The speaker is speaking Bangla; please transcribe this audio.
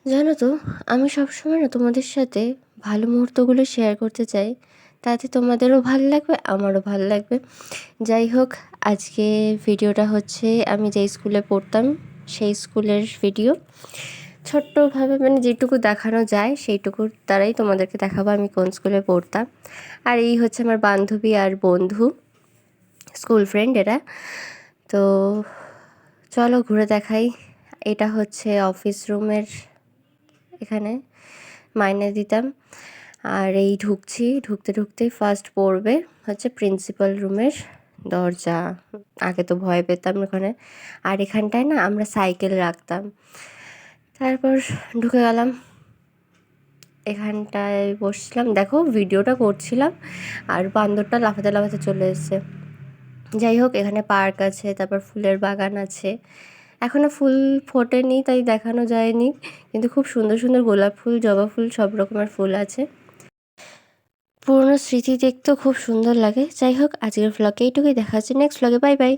জানো তো, আমি সবসময় না তোমাদের সাথে ভালো মুহূর্তগুলো শেয়ার করতে চাই। তাতে তোমাদেরও ভালো লাগবে, আমারও ভালো লাগবে। যাই হোক, আজকে ভিডিওটা হচ্ছে আমি যেই স্কুলে পড়তাম সেই স্কুলের ভিডিও। ছোট্টভাবে মানে যেটুকু দেখানো যায় সেইটুকুর দ্বারাই তোমাদেরকে দেখাবো আমি কোন স্কুলে পড়তাম। আর এই হচ্ছে আমার বান্ধবী আর বন্ধু, স্কুল ফ্রেন্ড এরা। তো চলো ঘুরে দেখাই। এটা হচ্ছে অফিস রুমের, এখানে মাইনে দিতাম। আর এই ঢুকতে ঢুকতেই ফার্স্ট পড়বে হচ্ছে প্রিন্সিপাল রুমের দরজা। আগে তো ভয় পেতাম ওখানে। আর এখানটায় না আমরা সাইকেল রাখতাম। তারপর ঢুকে গেলাম, এখানটায় বসছিলাম, দেখো ভিডিওটা করছিলাম আর বান্দরটা লাফাতে লাফাতে চলে এসেছে। যাই হোক, এখানে পার্ক আছে, তারপর ফুলের বাগান আছে। এখনও ফুল ফোটেনি তাই দেখানো যায়নি, কিন্তু খুব সুন্দর সুন্দর গোলাপ ফুল, জবা ফুল, সব রকমের ফুল আছে। পুরনো স্মৃতি দেখতেও খুব সুন্দর লাগে। যাই হোক, আজকের ভ্লগে এইটুকুই, দেখা হচ্ছে নেক্সট ভ্লগে। Bye bye.